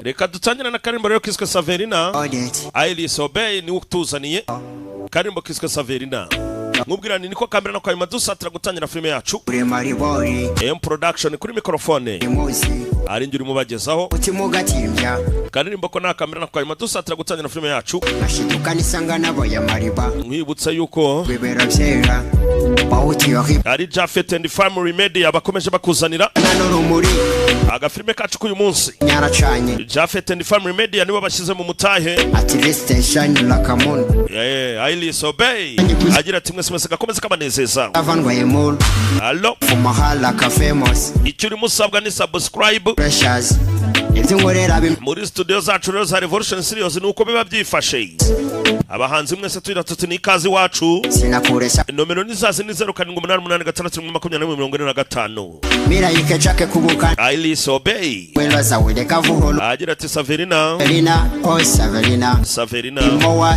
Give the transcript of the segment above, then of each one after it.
reka dutangire na karimbo rero kiswe Saverina Ailis Obey ni utuzaniye karimbo kiswe Saverina nkubwirani niko kamera no kwanyuma dusatira gutangira filime yacu production kuri microphone ari njye urimo bagezaho karimbo ko na kamera no kwanyuma dusatira gutangira filime yacu ashidukanisanga nabo ya mariba mwibutsa yuko bibera byera ari Jafet and Family Media bakomeje bakuzanira n'urumuri agafilime kacu kuyu munsi nyaracanye Jafet and Family Media nibo bashize mu mutahe at station lakamon Ailis Obey agira ati mwese gakomeze kabanezeza avanwa yemul allo fumahala ka famous icyo uri musabwa ni subscribe pressures ibyo ngorera muri studio zacu rero za Revolution Studios nuko biba byifashe abahanzi mwese twira tuti ni kazi wacu sinakuresha nomero ni zazi ni 0786 mira yike chake kubuka Ailis Obey wela zawide kavuholo agira ati Saverina Saverina mowa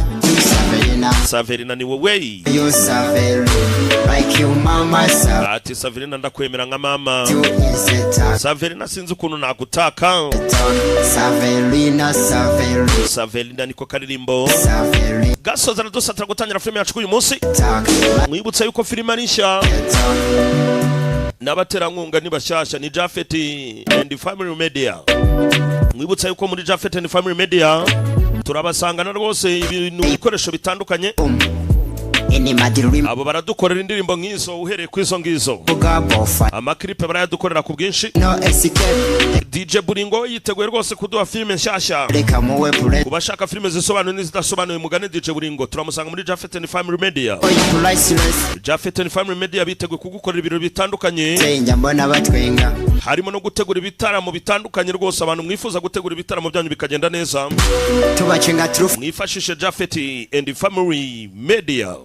Saverina ni wewe you Saverina like you mama ati Saverina ndakwemera nka mama you is it Saverina sinzi ukuntu nagutaka Saverina niko karirimbo gasoza dusatira gutangira filime yacu uyu munsi mwibutsa yuko filime arisha n'abaterankunga ni bashasha ni Jafet and Family Media mwibutsa yuko muri Jafet and Family Media turabasangana rwose ibintu bikoresho bitandukanye abo baradukorera indirimbo nk'izo uhereye ku izo ngizo amaklipe barayadukorera ku bwinshi DJ Buringo yiteguye rwose kuduha filime nshyashya kubashaka filime zisobanuye n'izidasobanuye mugane DJ Buringo turamusanga muri Jafet and Family Media Jafet and Family Media biteguye kugukorera ibiro bitandukanye harimo no gutegura ibitaramo bitandukanye rwose abantu mwifuza gutegura ibitaramo byanyu bikagenda neza mwifashishe Jafet and Family Media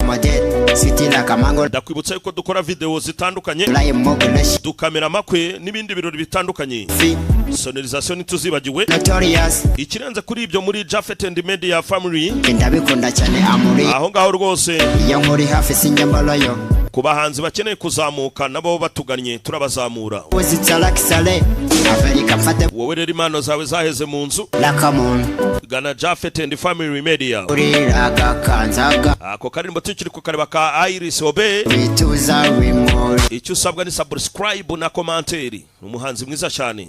ndakwibutsa yuko dukora video zitandukanye dukamera amakwe n'ibindi birori bitandukanye sonorisation tuzibagiwe ikirenze kuri ibyo muri Jafet and Media Family ndabikunda cyane amuri aho ngaho rwose iyo nkuri hafi sinyambalayo ku bahanzi bakeneye kuzamuka nabo batuganye turabazamura wowe rero impano zawe zaheze mu nzu gana Jafet and Family Media ako karimbo tukiri kukareba ka Ailis Obey icyo usabwa ni subscribe na commentary umuhanzi mwiza cyane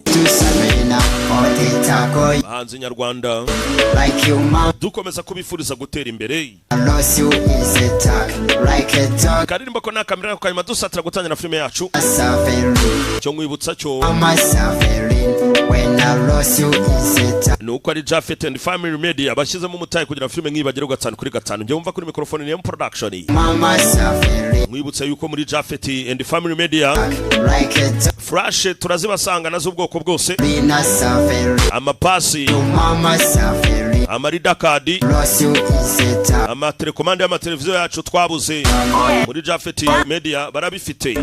bahanzi nyarwanda dukomeza kubifuriza gutera imbere karimbo ko na kamera kanyuma dusatira gutangira filime yacu cyo mwibutsa cyo nuko ari Jafet and Family Media bashyizemo umutayi kugira filime nk'ibagere gatanu kuri gatanu njye wumva kuri microphone ni production mwibutsa yuko muri Jafet and Family Media flash turazibasanga nazo ubwoko bwose amapasi amarida kadi amatelekomande y'amateleviziyo yacu twabuze muri Jafet Media barabifite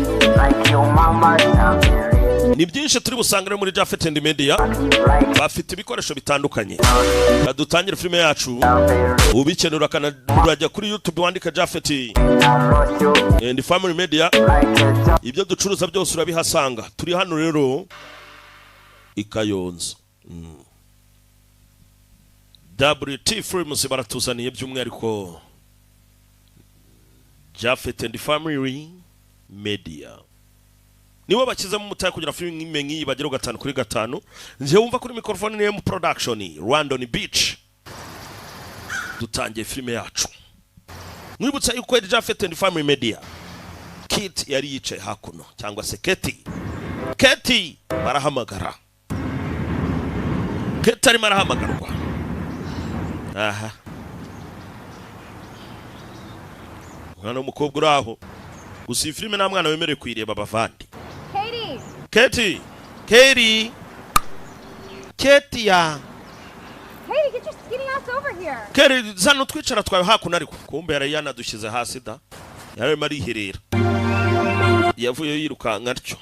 ni byinshi turi busangire muri Jafet and Media bafite ibikoresho bitandukanye badutangira filime yacu ubikenura kanajya kuri YouTube wandika Jafet and Family Media ibyo ducuruza byose urabihasanga turi hano rero ikayonza WT Films baratuzaniye by'umwihariko Jafet and Family Media niwe bakizemo umutayi kugira filime nk'imenyi bagero gatanu kuri gatanu nje wumva kuri microphone ni production Rwandon Beach dutangiye filime yacu mwibutsa yuko ari Jafet and Family Media Kit yari yicaye hakuno cyangwa se Keti barahamagara Keti ari marahamagarwa aha mwana umukobwa uraho gusa filime nta mwana wemerewe kwireba bavandi Katie ya Katie, get your skinny ass over here. Katie, zano twicara twawe hakuno ariko kumbe yari yanadushize hasi da yari mariherera yavuye yirukanga atyo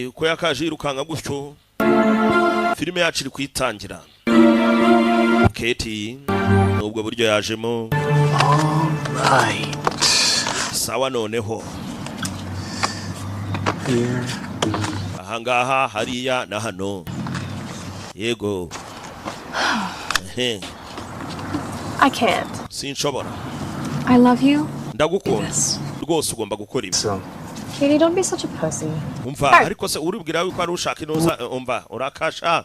uko yakaje yirukanga gutyo filime yacu iri kwitangira Katie nubwo buryo yajemo right sawa noneho ahangaha hariya na hano Yego. I can't. Sinshobora. I love you. Ndagukunda. Rwose ugomba gukora ibi. Katie, don't be such a pussy. Umva, ariko se uribwira yuko ari ushaka inoza umva, urakasha.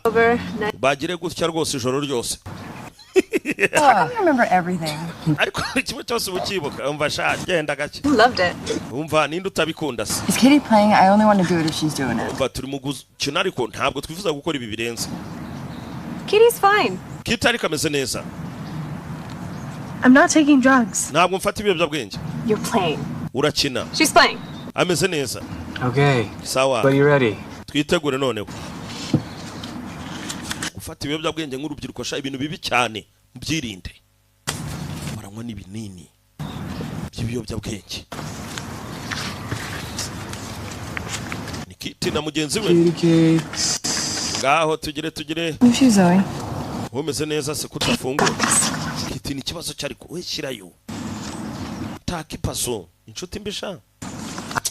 Bagire gutya rwose ijoro ryose. I don't remember everything. Ariko kimwe cyose ukibuka umva sha genda gake. Loved it. Umva ninde utabikunda se. Is Katie playing? I only want to do it if she's doing it. Umva turi mu gukina ariko ntabwo twifuza gukora ibi birenze. Katie's fine. Kitty ariko ameze neza. I'm not taking drugs. Ntabwo mfata ibiyobyabwenge. You're playing. Urakina. She's playing. Ameze neza. Okay. Sawa. Are you ready? Twitegure noneho. Gufata ibiyobyabwenge nk'urubyiruko sha ibintu bibi cyane byirinde. Baranywa n'ibinini by'ibiyobyabwenge. Ni Kitty na mugenzi we. Kitty. Ngaho tugire. She's Zoe. Umeze neza se kutafungura. Kitty ni kibazo cyari we shirayo. Takipaso. Inshuti mbisha.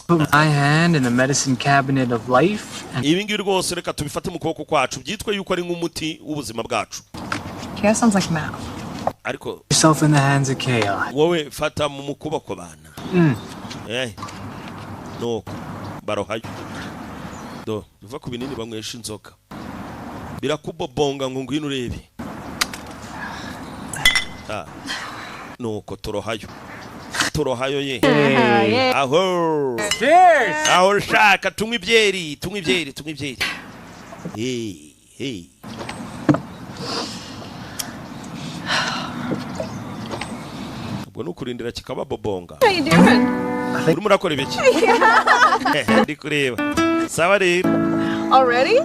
Put my hand in the medicine cabinet of life and Ibi ngibi rwose reka tubifate mu kuboko kwacu byitwe yuko ari nk'umuti w'ubuzima bwacu. Chaos sounds like math. Ariko yourself in the hands of chaos. wowe fata mu kuboko bana. No barohayo. Do biva ku binini banywesha inzoka. Birakubobonga ngo ngwino urebe. Nuko torohayo. Torohayo ye. Aho. Cheers. Aho shaka tunywe ibyeri. Hey. Ubwo nukurindira kikaba bobonga. How you doing? Urimo urakora ibiki? Ndi kureba. Sawa rero. Already?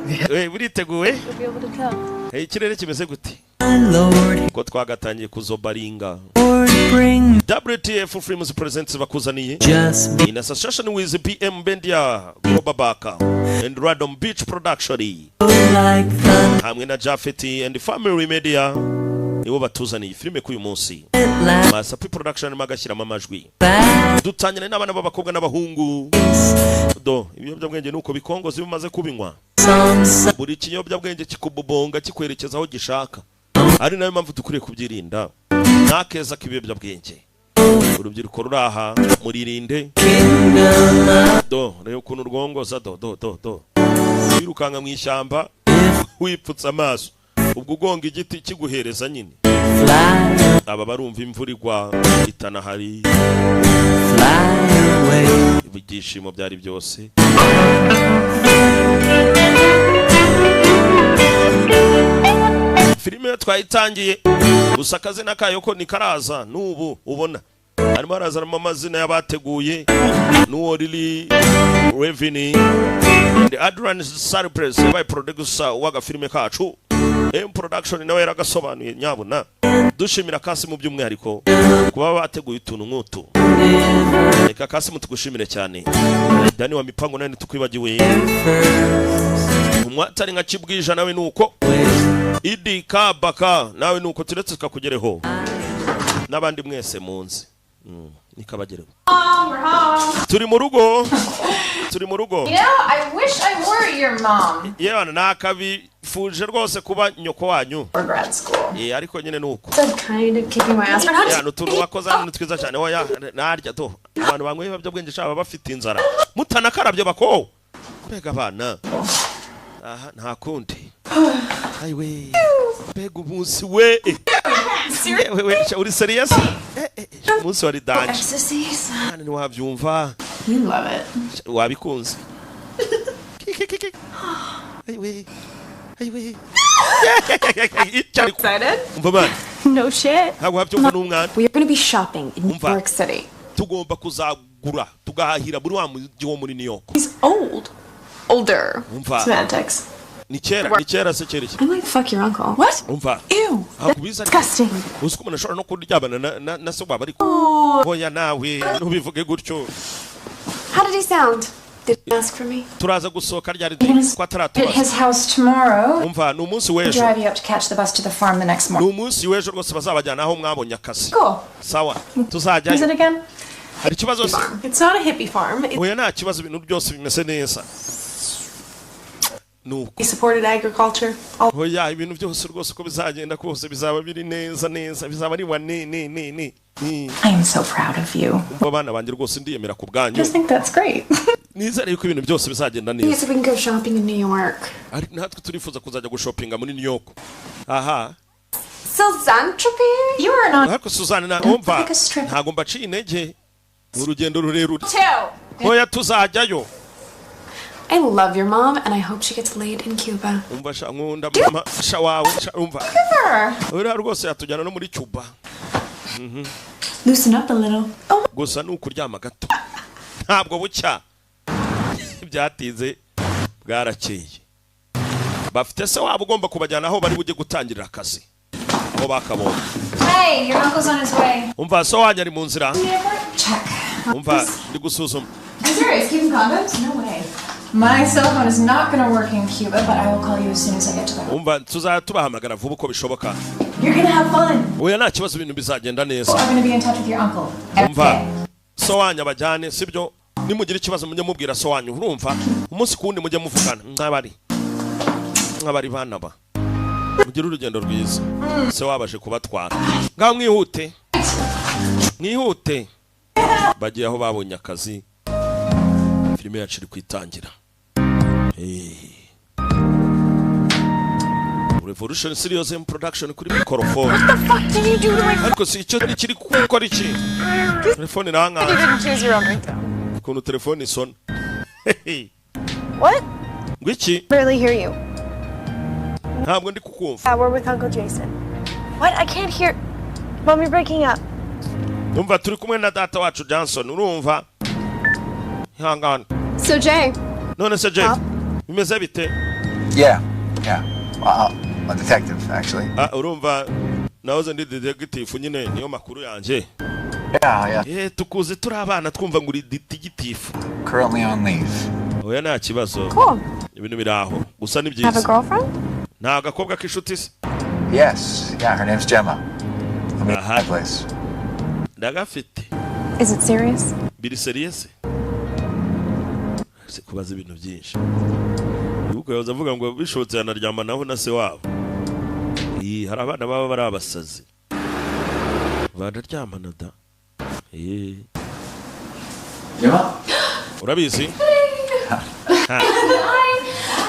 Buriteguwe? You'll be able to tell. Ikirere kimeze gute? Ko twagatangiye kuzobaringa. WTF Films presents bakuzaniye in association with BM Bendia Global Baka and Radom Beach Production hamwe na Jafeti and Family Media nibo batuzaniye filime kuyu munsi. Masapi Production magashyira amajwi dutanyana n'abana b'abakobwa n'abahungu. Do ibiyobyabwenge nuko bikongozi bimaze kubinywa. Buri kiyobyabwenge kikubobonga kikwerekeza aho gishaka. Ari nayo mpamvu dukuriye kubyirinda. Nakeza k'ibiyobyabwenge. Urubyiruko ruraha muririnde. Do rero ukuntu rwongoza do. Wirukanga mu ishyamba wipfutsa amaso. Ubwo ugonga igiti kiguhereza nyine. Aba barumva imvura igwa itana hari. Ibigishimo byari byose. Filime twayitangiye gusa akazina kayo ko nikaraza n'ubu ubona harimo harazana amazina y'abateguye n'uwo Lily Revini and Adrian Surprise by producer waga filime kacu production nawe yaragasobanuye nyabuna. Dushimira kasi mu by'umwihariko kuba bateguye utuntu nk'utu. Reka kasi mutugushimire cyane. Dani wa mipango nani tukwibagiwe. Umwatari nka Kibwija nawe nuko. Idi Kabaka nawe nuko turetse tukakugereho. Nabandi mwese munzi. Nikabagereho. We're home. Turi mu rugo. You know, I wish I were your mom. Yewe nakabifuje rwose kuba nyoko wanyu. Or grad school. Ariko nyine nuko. So kind of kicking my ass for not. Ya nutuntu wakoza hano twiza cyane oya narya to. Abantu banywe ibiyobyabwenge shaba bafite inzara. Mutanakarabye bako. Mbega abana. Aha nta kundi. Aiwe. Mbega umunsi we. We uri serious? Umunsi wari danje. Ecstasies. Nani wabyumva? You love it. Wabikunze. Aiwe. Excited? Umva bana. No shit. Ntabwo wabyumva n'umwana. We are going to be shopping in New Umva. York City. Tugomba kuzagura tugahahira muri wa mujyi wo muri New York. He's old. Older. Umva. Semantics. Ni kera se kereke. I might fuck your uncle. What? Umva. Ew. Akubiza Disgusting. usko umuntu ashobora no kuryabana na so baba ariko. Oya nawe nubivuge gutyo. How did he sound? Did he ask for me? Turaza gusohoka ryari kwa At taratubaza. his house tomorrow. Umva ni umunsi w'ejo. Drive you up to catch the bus to the farm the next Ni morning. umunsi w'ejo rwose bazabajyana aho mwabonye akasi. Cool. Sawa. Is it Tuzajya. again? Hari kibazo se? It's not a hippie farm. Oya nta kibazo ibintu byose bimeze neza. nuko He supported agriculture. hoya ibintu byose rwose uko bizagenda kose bizaba biri neza bizaba ari wane. I am so proud of you. Abana banjye rwose ndiyemera ku bwanyu. I just think that's great. Nizere yuko ibintu byose bizagenda Yes, neza. we can go shopping in New York. Ari natwe turifuza kuzajya gushopinga muri New York. Aha. Suzanne Trappier? You are not Ariko Suzanne na umva Take a strip. ntago mbaciye intege. Urugendo rurerure. Two. Hoya tuzajyayo. I love your mom, and I hope she gets laid in Cuba. Umva sha nkunda mama sha wawe umva. Ura rwose yatujyana no muri Cuba. loosen up a little. Oh, Gusa nukuryama gato. Ntabwo bucya. Byatinze bwarakeye. Bafite se wabo ugomba kubajyana aho bari bujye gutangirira akazi. Aho bakabonye. hey, your uncle's on his way. Umva so wanya ari mu nzira. Check. Umva ndi gusuzuma. I'm serious. Keeping condoms? No way. My cell phone is not going to work in Cuba, but I will call you as soon as I get to the home. Umva tuzahamagara vuba uko bishoboka. You're going to have fun. Oya nta kibazo ibintu bizagenda neza. I'm going to be in touch with your uncle. Umva so wanya bajyane sibyo nimugira ikibazo mujye mubwira so wanyu urumva umunsi kundi mujye muvugana nk'abari bana ba mugira urugendo rwiza se wabaje kubatwara ngaho mwihute bagiye aho babonye akazi filime yacu iri kwitangira Revolution Studios in production kuri microphone. What the fuck did you do to my phone? Ariko si icyo kiri gukora iki telefone nanga You didn't choose your own ringtone. Kuno telefone isona What? Ngwiki Barely hear you. ntabwo ndi kukumva We're with Uncle Jason. What? I can't hear. Mom, you're breaking up. Umva turi kumwe na data wacu Johnson urumva ihangana So, Jay, none se Jay bimeze bite Yeah. A detective, actually. urumva nahoze ndi detective nyine niyo makuru yanjye Yeah. tukuze turi abana twumva ngo uri detective Currently on leave. oya nta kibazo Cool. ibintu biraho gusa ni Have a byiza girlfriend? nta gakobwa k'inshuti se Yes. Yeah, her name's Gemma. I'll meet Aha. at my place. ndagafite Is it serious? biri serious se kubaza ibintu byinshi yuko yaza avuga ngo bishobotse yanaryama naho na se wabo hari abana baba bari abasazi bararyamana da Gemma? urabizi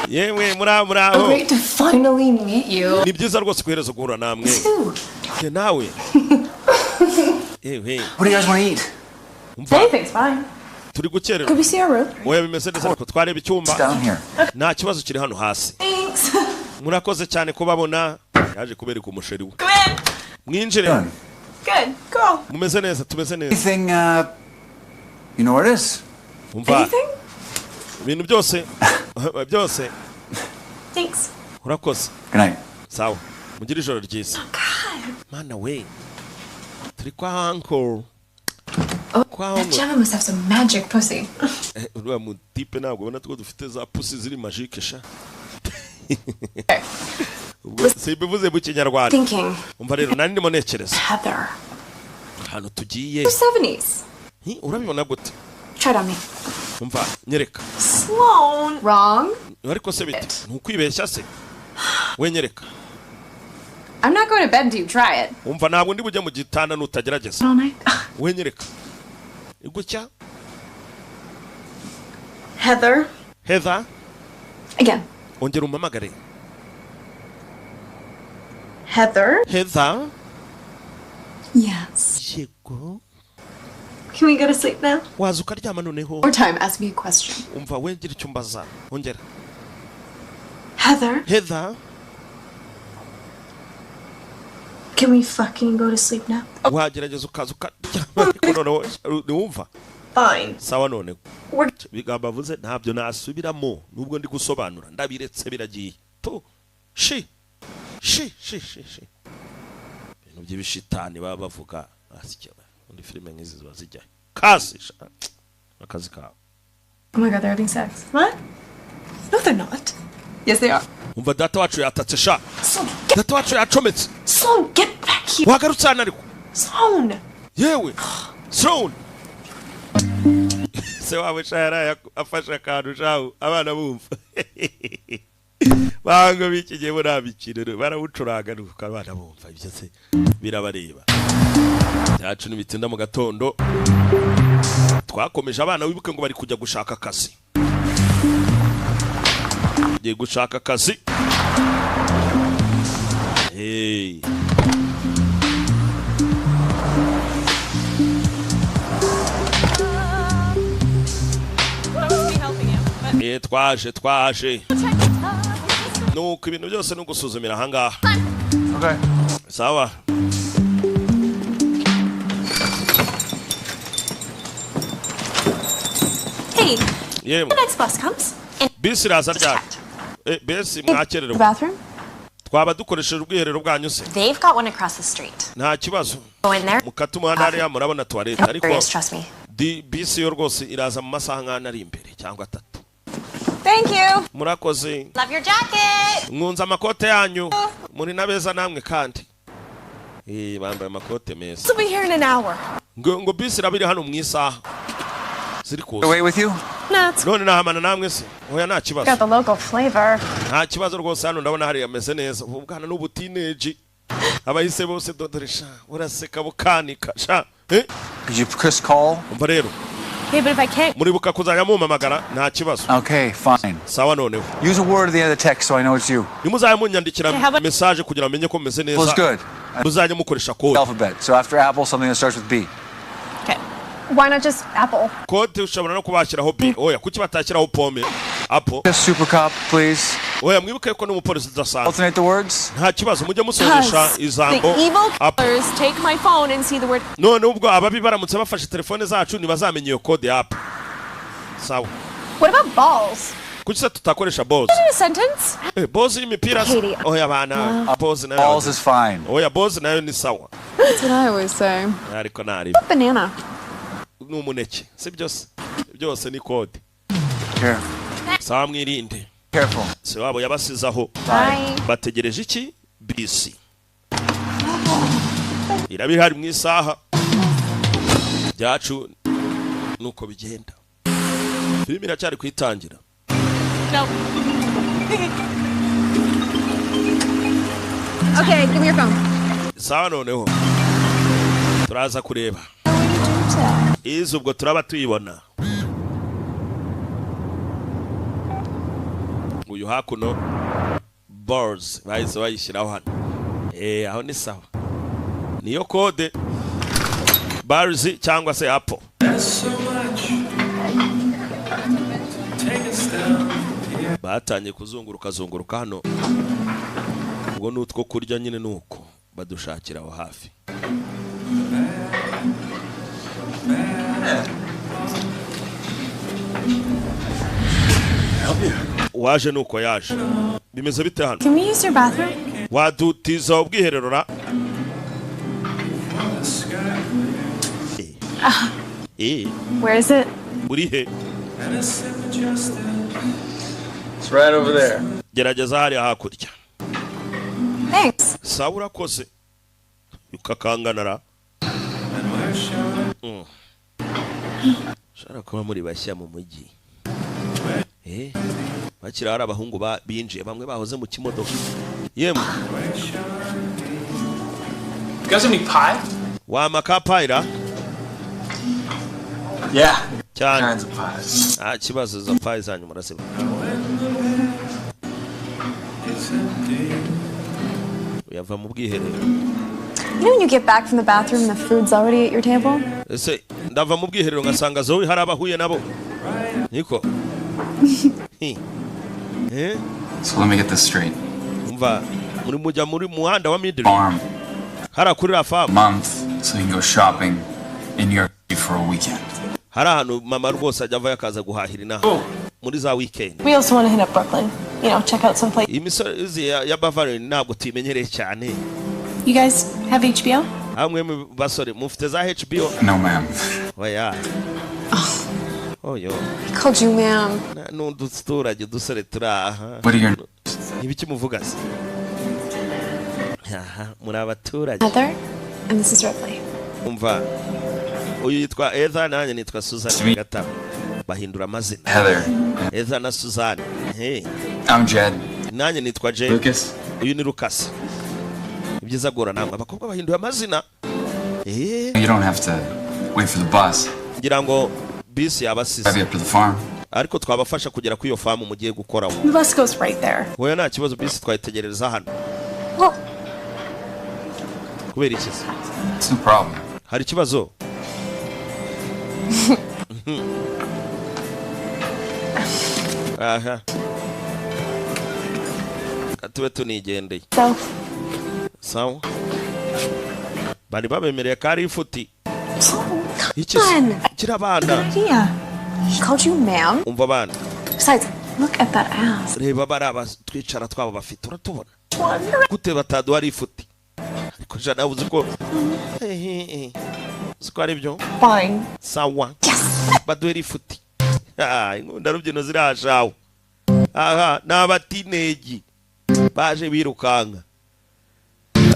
yewe muraho Great to finally meet you. ni byiza rwose kuhereza guhura namwe nawe yewe What do you guys want to eat? umva Anything's fine. turi gukerera Could we see our room? oya bimeze neza ariko twareba It's icyumba down here. nta kibazo kiri hano hasi Thanks. murakoze cyane kubabona yaje kubereka umusheri we Come in. mwinjire Done. Good. Go. mumeze neza tumeze neza Anything, you know where it is? umva Anything? ibintu byose byose Thanks. urakoze Good night. sawa mugire ijoro ryiza mana we turi kwa uncle kwa uncle Gemma must have some magic pussy. uriya mutipe ntabwo ubona two dufite za pusi ziri magique sha ubwo simbivuze mu kinyarwanda thinking. umva rero nari ndimo nekereza Heather. ahantu tugiye 70s. urabibona gute Try it on me. umva nyereka Sloan. Wrong. ariko se bite ntukwibeshya se we nyereka I'm not going to bed until you try it. umva ntabwo ndi bujye mu gitanda nutagerageza All night. we nyereka igutya Heather. Heather Again. ongera umpamagare Heather. Heather Yes. yego Can we go to sleep now? waza ukaryama noneho More time. Ask me a question. umva wengera icyo mbaza ongera Heather. Heather Can we fucking go to sleep now? wagerageza ukaza ukaryama ariko noneho ntiwumva Fine. sawa noneho We're ibigambo avuze ntabyo nasubiramo nubwo ndi gusobanura ndabiretse biragiye to shi ibintu by'ibishitani baba bavuga undi filime nk'izi ziba zijyayo kasi akazi kawe Oh my god, they're having sex. what? No, they're not. Yes, they are. umva data wacu yatatse sha Sloan, data wacu yacometse Sloan, get back here. wagarutse hano ariko Sloan. yewe Sloan se wawe sha yaraye afashe akantu shaho abana bumva banga biki gihe burabikirero barawucuraga nuko abana bumva ibyo se birabareba yacu nibitinda mu gatondo twakomeje abana wibuke ngo bari kujya gushaka akazi giye gushaka akazi hey twaje nuko ibintu byose no gusuzumira ahangaha Okay. sawa Hey, yemwe the next bus comes. And bisi iraza ryari bisi The mwakererwa bathroom? twaba dukoresheje ubwiherero bwanyu se they've got one across the street. nta kibazo Go in there. mukata umuhanda hariya murabona toilette ariko Serious, trust me. bisi yo rwose iraza mu masaha nk'ane ari imbere cyangwa 3 Thank you. murakoze Love your jacket. mwunza amakote yanyu muri nabeza namwe kandi bambaye amakote meza We'll be here in an hour. ngo bisi irabiri hano mu isaha ziri kuza Away with you? No, it's none nahamana namwe se oya nta kibazo Got the local flavor. nta kibazo rwose hano ndabona hari ameze neza ubwana n'ubutineji abahise bose dodoresha uraseka bukanika sha Did you Chris call? umva rero hey, but if I can't, muribuka kuzajya mumamagara nta kibazo Okay, fine. sawa noneho Use a word at the end of the text so I know it's you. nimuzajya munyandikira Okay, how about- message kugira amenye ko meze Well, it's neza good. muzajya mukoresha code Alphabet. So after Apple, something that starts with B. okay. Why not just Apple? code ushobora no kubashyiraho B oya kuki batashyiraho pome apple Just Super Cop, please. oya mwibuke ko n'umupolisi udasanzwe Alternate the words. nta kibazo mujye musoresha ijambo The evil apple killers take my phone and see the word. none ubwo ababi baramutse bafashe telefone zacu ntibazamenya iyo code ya apple sawa What about balls? kuki se tutakoresha boss A sentence? boss y'imipira se? Katie. oya bana boss nayo Balls is fine. oya boss nayo ni sawa That's what I always say. ariko nari Banana. n'umuneke si byose ni code Here. sawa mwirinde Careful. se wabo yabasizaho Bye. bategereje iki bisi irabiri hari mu isaha byacu nuko bigenda filime iracyari kwitangira No. Okay, give me your phone. sawa noneho turaza kureba izi ubwo turaba tuyibona uyu hakuno balls bahise bayishyiraho hano aho ni sawa niyo kode balls cyangwa se apple batangiye kuzunguruka hano ubwo n'utwo kurya nyine nuko badushakira aho hafi waje nuko yaje bimeze bite hano Can we use your bathroom? wadutiza ubwiherero ra Where is it? uri he It's right over there. gerageza hariya hakurya Thanks. sawa urakoze ukakanganara ushobora kuba muri bashya mu mujyi bakiri hari abahungu binjiye bamwe bahoze mu kimodoka yemwe You guys have any pie? wama ka payira Yeah. cyane Kinds of pies. nta kibazo izo payi zanyu murasiba uyava mu bwiherero You know when you get back from the bathroom and the food's already at your table? ese ndava mu bwiherero ngasanga zoe hari abahuye nabo niko So let me get this straight. umva muri mujya muri muhanda wa midri Farm, hari kuri rafamu month, so you can go shopping in New York City for a weekend. hari ahantu mama rwose ajya avayo akaza guhahira inaha muri za weekend We also want to hit up Brooklyn. You know, check out some places. iyi misozi ya Bavarian ntabwo tuyimenyereye cyane You guys have HBO? hamwe mu basore mufite za HBO No, ma'am. oya oyo I called you ma'am. n'uduturage dusore turi aha What are your... ibiki muvuga se muri abaturage Heather, and this is Ripley. umva uyu yitwa Eva nanjye nitwa Suzanne Gatabo bahindura amazina Heather. Eva na Suzanne I'm Jed. nanjye nitwa Jay. Lucas. Uyu ni Lucas. Ibyiza gora namwe abakobwa bahinduye amazina. You don't have to wait for the bus. Ngira ngo bisi yabasize. Drive you up to the farm. Ariko twabafasha kugera ku iyo farm mugiye gukoraho. The bus goes right there. Wowe nta kibazo bisi twayitegereza hano. Well, kubera iki? It's no problem. Hari ikibazo? Aha. Katube tunigendeye. Sawa. Bari babemereye ko ari ifuti. Iki kirabana. Yeah. he called you ma'am. Umva bana. Besides, look at that ass. Reba baraba twicara twabo bafite uratubona. Gute batadu ari ifuti. Ariko jana uzi ko Siko ari byo? Fine. Sawa. Yes. Baduhera ifuti. Inkunda rubyino zirashaho. Aha, n'abatinegi baje birukanga.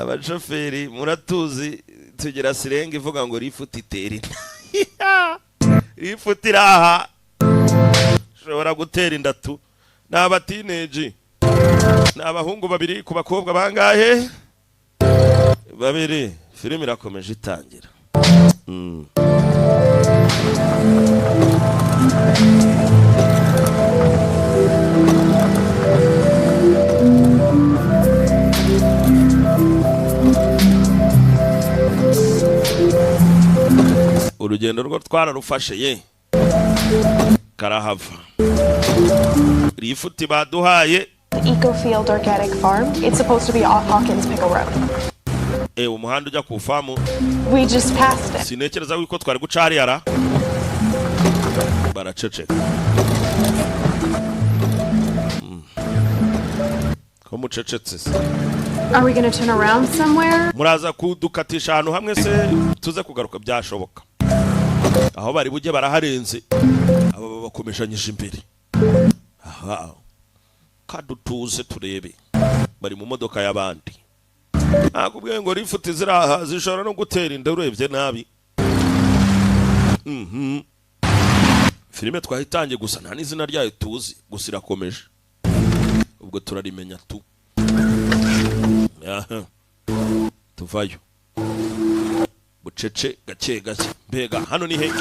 Abashoferi muratuzi tugera sirenge ivuga ngo rifuti teri. Rifuti raha. Shobora gutera indatu. N'abatineji. N'abahungu babiri ku bakobwa bangahe? Babiri. Filime irakomeje itangira. Urugendo rwo twararufashe ye karahava. Rifuti baduhaye Ecofield Organic Farm. It's supposed to be off Hawkins Pickle Road. Umuhanda ujya ku famu. We just passed it. Sinekereza wiko twari guca hariya. Baraceceka. Ko mucecetse. Are we going to turn around somewhere? Muraza kudukatisha ahantu hamwe se tuze kugaruka byashoboka. Aho bari bujye baraharenze. Aba bakomeshanyije imbere. Aha. Kadutuze turebe. Bari mu modoka y'abandi. Akubwiye ngo rifuti ziraha zishobora no gutera inda urebye nabi. Filime twahitangiye gusa nta n'izina ryayo tuzi gusa irakomeje. Ubwo turarimenya tu. Tuvayo. Bucece gake gake. Mbega hano ni he?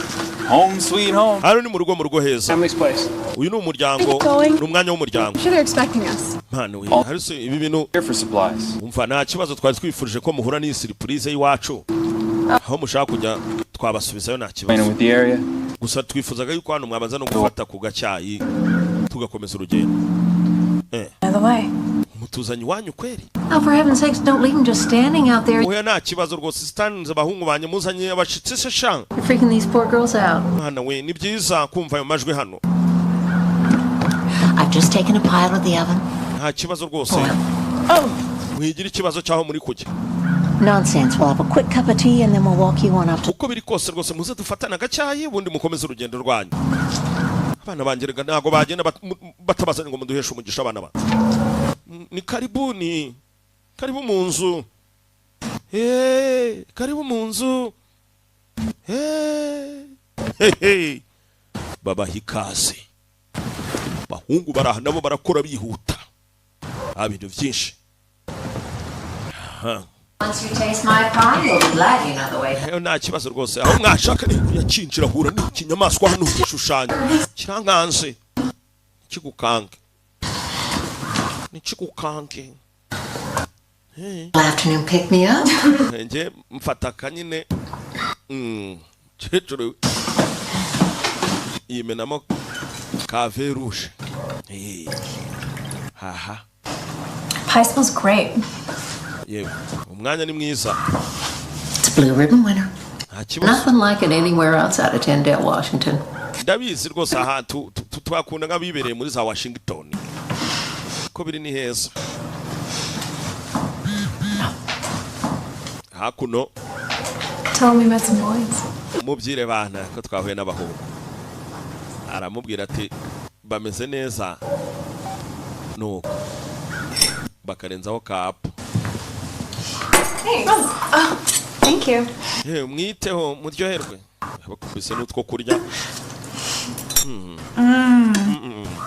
Home sweet home. Hano ni mu rugo heza. Family's place. Uyu ni umuryango, n'umwanya w'umuryango. Sure they're expecting us. Mano we, haruse ibi bintu Here for supplies. umva nta kibazo twari twifurije ko muhura ni surprise y'iwacu. Aho mushaka kujya twabasubizayo nta kibazo. With the area. Gusa twifuzaga yuko hano mwabanza no gufata ku gacyayi tugakomeza urugendo. By the way. Mutuzanyi wanyu kweri? Oh, for heaven's sakes, don't leave him just standing out there. Oya nta kibazo rwose stanze abahungu banye muzanye abashitsi se shang. You're freaking these poor girls out. Mwana we ni byiza kumva ayo majwi hano. I've just taken a pie out of the oven. Nta kibazo rwose. Mwigira ikibazo cyaho muri kujya. Nonsense. We'll have a quick cup of tea and then we'll walk you on up to... Uko biri kose rwose muze dufatana gacyayi ubundi mukomeze urugendo rwanyu. Abana bangerega ntago bagenda batabazanye ngo muduheshe umugisha abana ba. Ni karibuni. Karibu mu nzu. Karibu mu nzu. Baba hikaze. Bahungu baraha nabo barakora bihuta. Abintu byinshi. Once you taste my pie, you'll be glad you know the way. Nta kibazo rwose. Aho mwashaka ni kuyacinjira hura n'ikinyamaswa hano gishushanyo. Kiranganze. Kigukange. Ni kigukange. Afternoon pick me up. Nje mfataka nyine. Cecuru. Yimenamo kave rouge. Haha. Pie smells great. Yewe, umwanya ni mwiza. It's Blue Ribbon winter. Kibazo. Nothing like it anywhere outside of Tyndale, Washington. Ndabizi rwose aha twakunda nk'abibereye muri za Washington. Ko biri ni heza. Hakuno. Tell me about some boys. Mubyire bana ko twahuye n'abahungu. Aramubwira ati bameze neza. Nuko bakarenzaho kapu. Thank you. Mwiteho muryoherwe. Bakubise n'utwo kurya.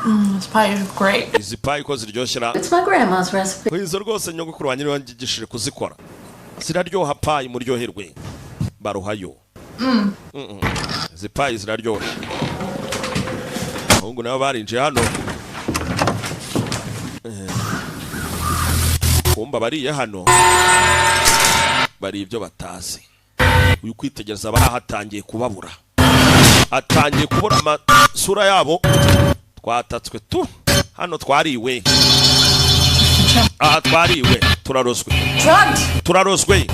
This pie is great. Izi pie ko ziryoshye na. It's my grandma's recipe. Kwizo rwose nyogokuru wanjye wangigishije kuzikora. Ziraryoha pie muryoherwe. Baruhayo. Izi pie ziraryoha. Ahubwo nabo barinje hano. Kumba bariye hano. Bari ibyo batazi. Uyu kwitegereza barahatangiye kubabura. Atangiye kubura amasura yabo. Twatatswe tu hano twariwe. Twariwe turarozwe.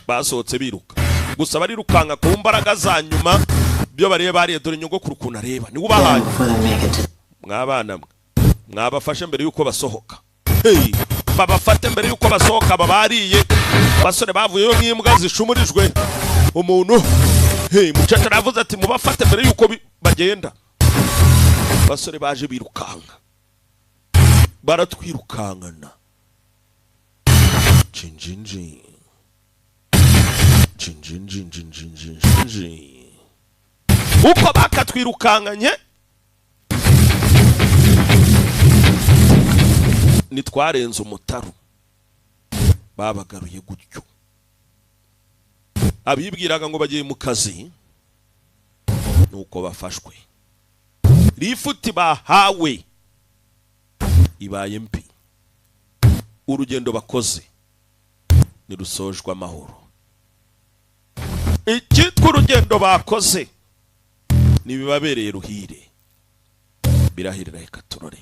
Basohotse biruka. Gusa barirukanga ku mbaraga za nyuma byo bariye dore nyogokuru kuntu areba ni ubahaye. Mwabana mwabafashe mbere yuko basohoka. Babafate mbere yuko basohoka babariye. Basore bavuyeyo nk'imbwa zishumurijwe umuntu. Mucaca navuze ati mubafate mbere yuko bagenda. Basore baje birukanga. Baratwirukangana. Jinjinji. Uko bakatwirukanganye nitwarenze umutaru. Babagaruye gutyo. Abibwiraga ngo bagiye mu kazi nuko bafashwe. Rifuti bahawe ibaye mbi. Urugendo bakoze nirusojwe amahoro. Ikitwa urugendo bakoze nibibabereye ruhire. Birahirira reka turore.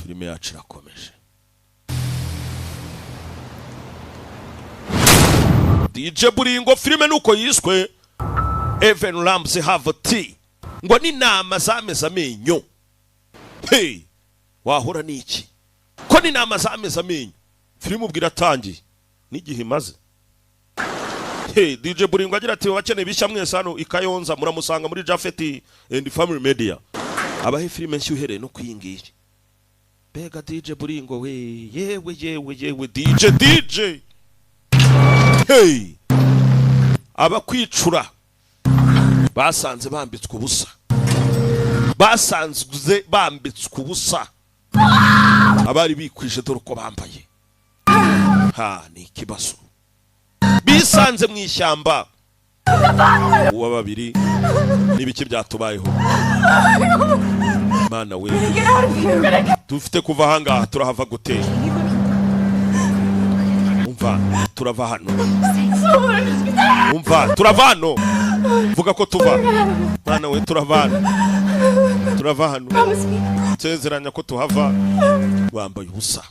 Filime yacu irakomeje. DJ Buringo filime nuko yiswe Even Lambs Have Tea. Ngo ni nama zameza amenyo. Wahora niki? Ko ni nama zameza amenyo. Filime ubwira tangiye n'igihe imaze. DJ Buringo agira ati bakeneye bishya mwese hano ikayonza muramusanga muri Jafeti and Family Media. Abahe filime nshyuhere no kwingira. Bega DJ Buringo we yewe DJ. Abakwicura basanze bambitswe ubusa. Basanze bambitswe ubusa. Abari bikwije dore uko bambaye. Ni ikibazo. Bisanze mu ishyamba. Uwa babiri n'ibiki byatubayeho. Mana we. Dufite kuva hanga turahava gute. Turava hano. Vuga ko tuva. Mana we turava hano. Tezeranya ko tuhava. Wambaye ubusa.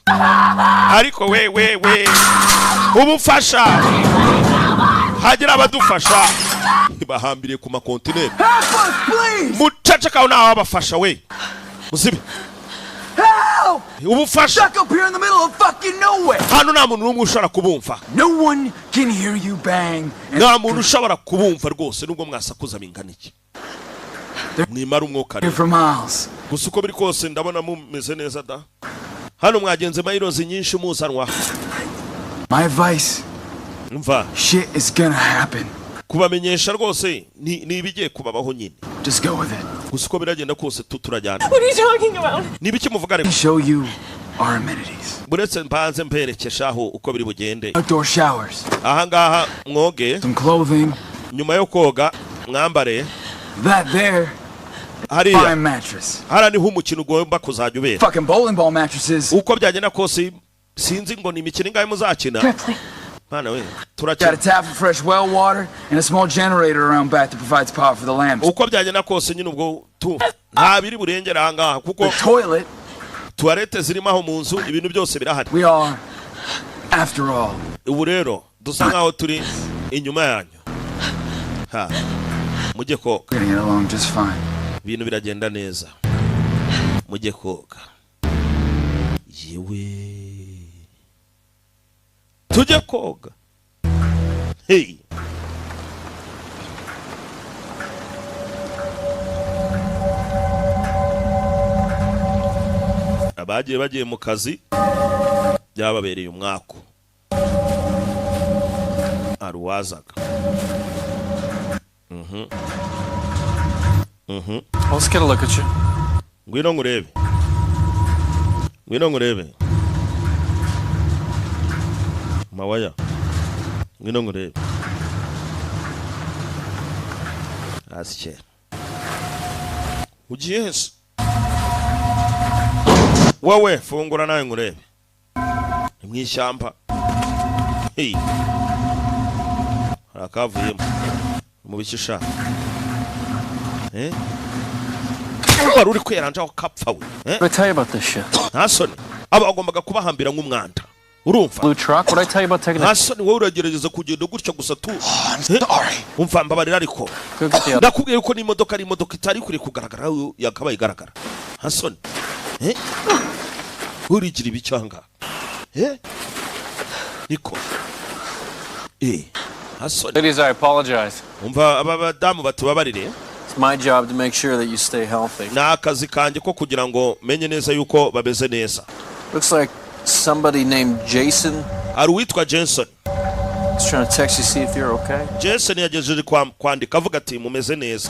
Ariko we ubufasha. Hagira abadufasha. Bahambiriye ku makontineri. Mucaca kawo naho abafasha we. Muzibe. Ubufasha. Stuck up here in the middle of fucking nowhere. Hano nta muntu n'umwe ushobora kubumva. No one can hear you bang. Nta muntu ushobora kubumva rwose nubwo mwasakuza bingana iki. Mwimara umwuka. For miles. Gusa uko biri kose ndabona mumeze neza da. Hano mwagenze mayirozi nyinshi muzanwa. My advice. Mva. Shit is gonna happen. Kubamenyesha rwose ni ibigiye kubabaho nyine. Just go with it. Gusa uko biragenda kose turajyana. What are you talking about? Nibiki muvugane? Show you our amenities. Buretse mbanze mperekeshaho uko biri bugende. Outdoor showers. Aha ngaha mwoge. Some clothing. Nyuma yo koga mwambare. That there. Fine mattress. Hara ni umukino ugomba kuzajya ubera. Fucking bowling ball mattresses. Uko byagenda kose sinzi ngo ni imikino ingahe muzakina. Mana we got a tap for fresh well water and a small generator around back that provides power for the lamps. Uko byagenda kose nyine ubwo nta biri burengera aha ngaha kuko the toilet. Toilette zirimo aho mu nzu ibintu byose birahari. We are after all. Ubu rero dusa nkaho turi inyuma yanyu. Mujye koga. We're getting along just fine. Ibintu biragenda neza. Mujye koga. Yewe. Tujye koga. Bagiye mu kazi byababereye umwako. Aruwazaga. Let's get a look at you. Ngwino ngurebe. Mawaya. Ngwino ngurebe. Asche. Ugiye hese? Wowe fungura nawe ngurebe. Mwishyamba. Hey. Akavuyemo. Mu bikisha. Wari uri kweranja ukapfa we. What I tell you about this shit? Ntasoni. Aba agombaga kubahambira nk'umwanda. Urumva? Blue truck. What I tell you about taking? Ntasoni wowe uragerageza kugenda gutyo gusa tu. Sorry. Umva mbabarira ariko. Nakubwiye uko ni imodoka itari kuri kugaragara yakabaye igaragara. Ntasoni. Urigira ibicyanga. Niko. Ladies, I apologize. Umva abadamu batubabarire. It's my job to make sure that you stay healthy. Na akazi kanje ko kugira ngo menye neza yuko babeze neza. Looks like somebody named Jason. Ari witwa Jason. He's trying to text you see if you're okay. Jason yagejeje kwandika avuga ati mumeze neza.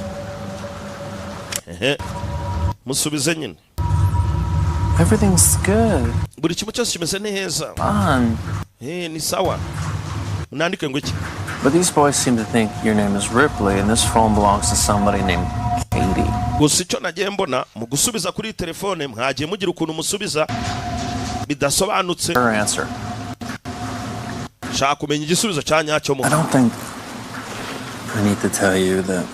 Musubize nyine. Everything's good. Buri kimwe cyose kimeze neza. Ni sawa. Unandike ngo iki? But these boys seem to think your name is Ripley and this phone belongs to somebody named Katie. Gusa icyo nagiye mbona mu gusubiza kuri telefone mwagiye mugira ukuntu musubiza bidasobanutse. Her answer. Shaka kumenya igisubizo cya nyacyo mu. I don't think I need to tell you that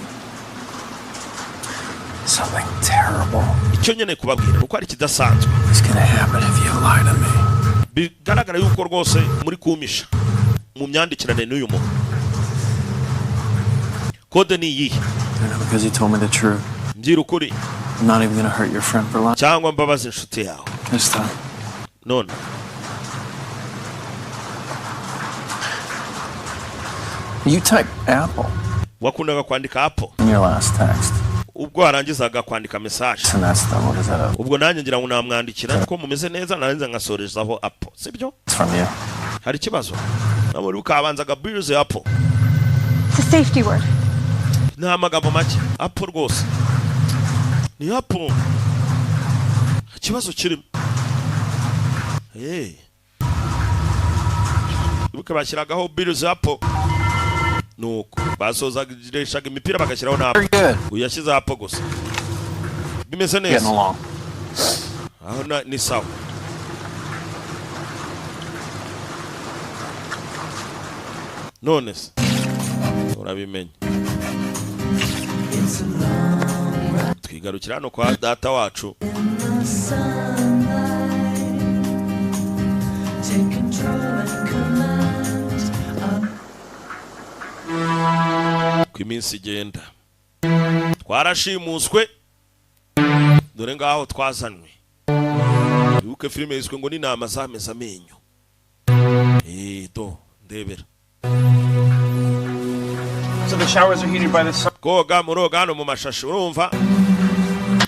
something terrible. Icyo nyene kubabwira uko ari kidasanzwe. It's gonna happen if you lie to me. Bigaragara yuko rwose muri kumisha mu myandikirane n'uyu muntu. Kode ni iyi. Because you told me the truth. Mbwira ukuri. I'm not even gonna hurt your friend for lying. Cyangwa mbabaza inshuti yawe. This time. None. You type Apple. Wakundaga kwandika Apple. In your last text. Ubwo arangizaga kwandika message. And that's the what is that? Ubwo nanjye ngira ngo namwandikira ko mumeze neza narangiza ngasorezaho Apple. Sibyo? It's from you. Hari kibazo. Namuri ukabanzaga bills Apple. It's a safety word. Nta magambo make. Apple rwose. Ni Apple. Kibazo kirimo. Ubuke bashyiragaho bills Apple. Nuko basozaga imipira bagashyiraho na Apple. Uyashyize Apple gusa. Bimeze neza. Getting along. Aho ni sawa. None se urabimenya. Twigarukira hano kwa data wacu. Ku iminsi igenda twarashimuswe dore ngaho twazanwe. Yuke filime yiswe ngo ni nama zameza amenyo. Ndebera. So the showers are heated by the sun. Koga muroga hano mu mashashi urumva?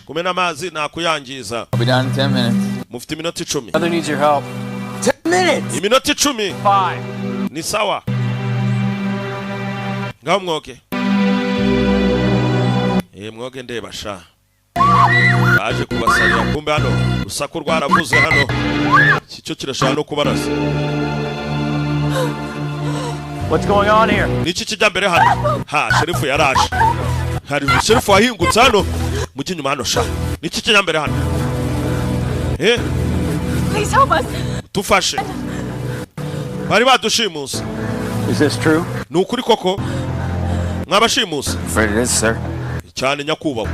Kumena amazi nakuyangiza. I'll be down in 10 minutes. Mufite iminota 10. Mother needs your help. 10 minutes! Iminota 10. 5. Ni sawa. Ngaho mwoke. Mwoke ndeba sha. Baje kubasarira kumbe hano. Rusaku rwaravuze hano. Cyo kirashaka no kubarasa. What's going on here? Niki kijya mbere hano? Sherifu yaraje. Hari sherifu wahingutse hano. Mujye nyuma hano sha. Niki kijya mbere hano? Please help us. Tufashe. Bari badushimusa. Is this true? Nukuri koko. Mwabashimusa. Afraid it is, sir. Cyane nyakubahwa.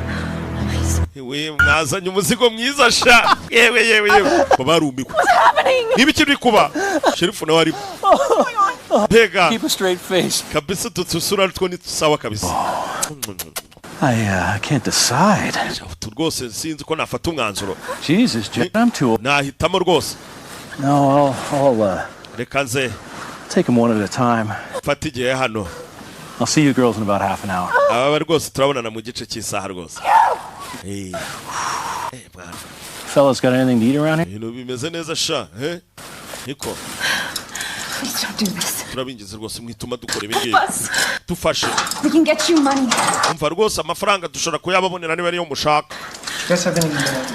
Ewe mwazanye umuzigo mwiza sha. Yewe. Babarumiwe. Niba kiri kuba. Sherifu nawe ari. Pega. Keep a straight face. Kabisa tutusura two ni sawa kabisa. I can't decide. Rwose sinzi ko nafata umwanzuro. Jesus, Jim, I'm too old. Nahitamo rwose. No, I'll Reka nze. take them one at a time. Fata igihe hano. I'll see you girls in about half an hour. Aba rwose turabonana mu gice cy'isaha rwose. Fellas got anything to eat around here? Ibintu bimeze neza sha, Niko. Please don't do this. turabingize rwose mwituma dukora ibingibi Help us. tufashe We can get you money. umva rwose amafaranga dushobora kuyababonera niba ariyo mushaka You guys have any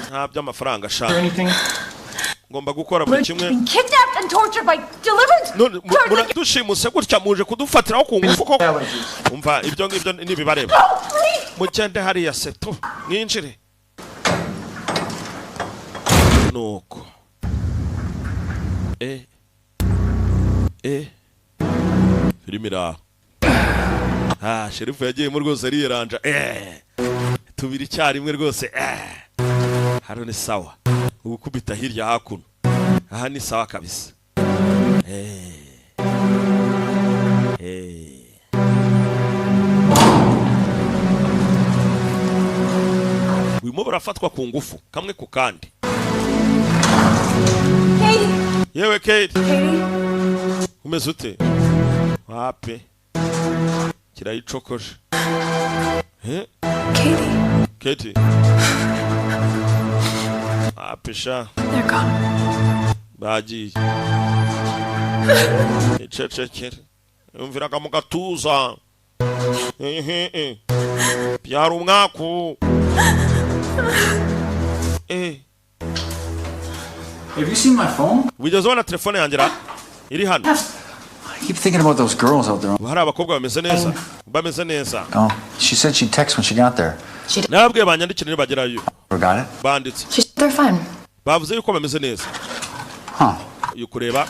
nta by'amafaranga or ashaka anything? ngomba gukora buri kimwe Being kidnapped and tortured by deliverance. none muradushimuse gutya muje kudufatiraho ku ngufu ko umva ibyo ngibyo nibibareba mugende hariya seto mwinjire nuko filime iraho sherifu yagiyemo rwose ariyeranja tubiri icyarimwe rwose hano ni sawa ugukubita hirya hakuno aha ni sawa kabisa wimo barafatwa ku ngufu kamwe ku kandi yewe Kate umeze ute wape kirayicokoje Katie apisha They're gone. bagiye icecekere yumviraga mu gatuza byari umwaku Have you seen my phone? wigeze ubona telefone yanjye ra iri hano I keep thinking about those girls out there. hari abakobwa bameze neza Oh, she said she'd text when she got there. nababwiye banyandikire nibagerayo Got it? banditse They're fine. bavuze yuko bameze neza yukureba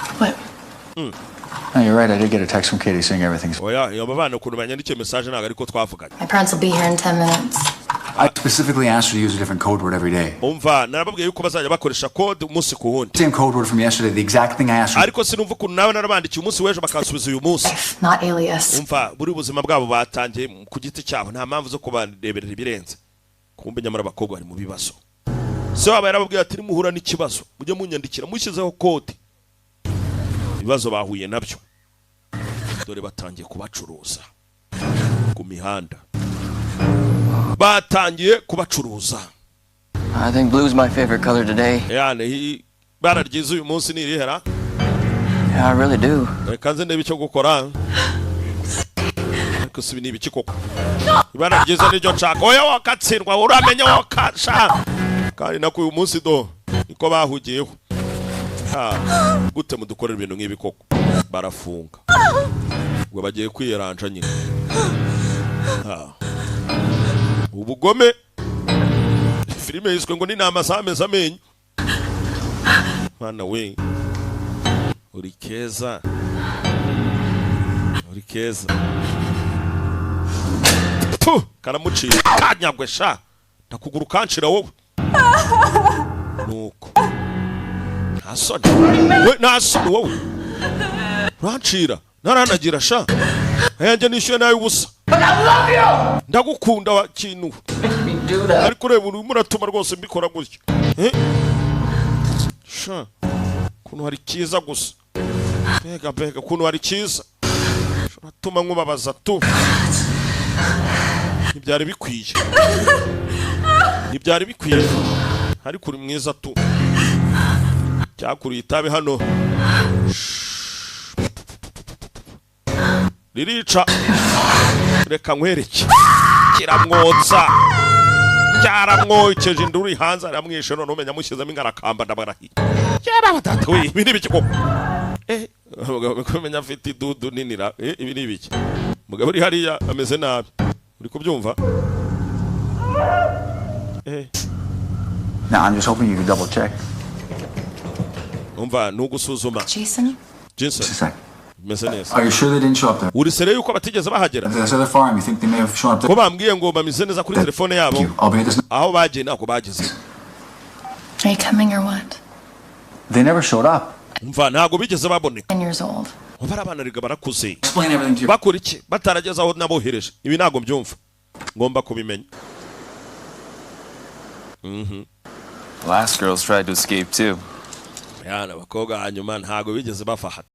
No, you're right. I did get a text from Katie saying everything's. oya iyo bavana ukuntu banyandikiye message ntago ariko twavuganye. My parents will be here in 10 minutes. I specifically asked her to use a different code word every day. umva narababwiye yuko bazajya bakoresha code umunsi ku wundi. Same code word from yesterday, the exact thing I asked her. ariko sinumva ukuntu nawe narabandikiye umunsi w'ejo bakansubiza uyu munsi. Not alias. umva buri buzima bwabo batangiye ku giti cyabo nta mpamvu zo kubareberera ibirenze. kumbe nyamara abakobwa bari mu bibazo. So aba yarababwiye ati muhura n'ikibazo mujye munyandikira mushyizeho code. ibibazo bahuye nabyo dore batangiye kubacuruza ku mihanda batangiye kubacuruza. I think blue is my favorite color today. Yani bara ryiza uyu munsi ni irihera. Yeah, I really do. Kanze ndebe icyo gukora. Ariko sibi nibi kikoko. Ibara ryiza n'icyo nshaka. Oya wakatsindwa uramenye wakasha. Kandi nako uyu munsi do niko bahugiyeho. Gute mudukorera ibintu nk'ibi koko barafunga. Ngo bagiye kwiyeranja nyine. Ubugome filime yiswe ngo ni n'amasameza amenyo. Mwana we uri keza karamuciye kanyagwe sha ndakuguru kanshira wowe nuko nasoni we nasoni wowe rancira naranagira sha yanjye nishyuye nawe ubusa ndagukunda wa kintu ariko reba uri muratuma rwose mbikora gutyo sha kuno hari kiza gusa bega kuno hari kiza uratuma nkubabaza tu nibyari bikwiye ariko uri mwiza tu cyakuri itabe hano ririca reka nkwereke kiramwotsa cyaramwokeje nduri hanze aramwishe none umenya mushyizemo ingarakamba ndabarahiye cyara batatu ibi ni biki koko kumenya afite idudu ninira ibi ni biki mugabo uri hariya ameze nabi uri kubyumva Now I'm just hoping you can double check. umva nugusuzuma Jason? Jason meze neza. Are you sure they didn't show up there? uri sere yuko batigeze bahagera There's other farm. You think they may have shown up there? ko bambwiye ngo bamize neza kuri telefone yabo I'll be at this. aho bagiye nako bageze. Are you coming or what? They never showed up. umva ntago bigeze baboneka 10 years old. umva abana riga barakuze Explain everything to you. bakora iki batarageza aho nabohereje ibi ntago mbyumva ngomba kubimenya. Last girls tried to escape too. yana bakobwa hanyuma ntago bigeze bafahata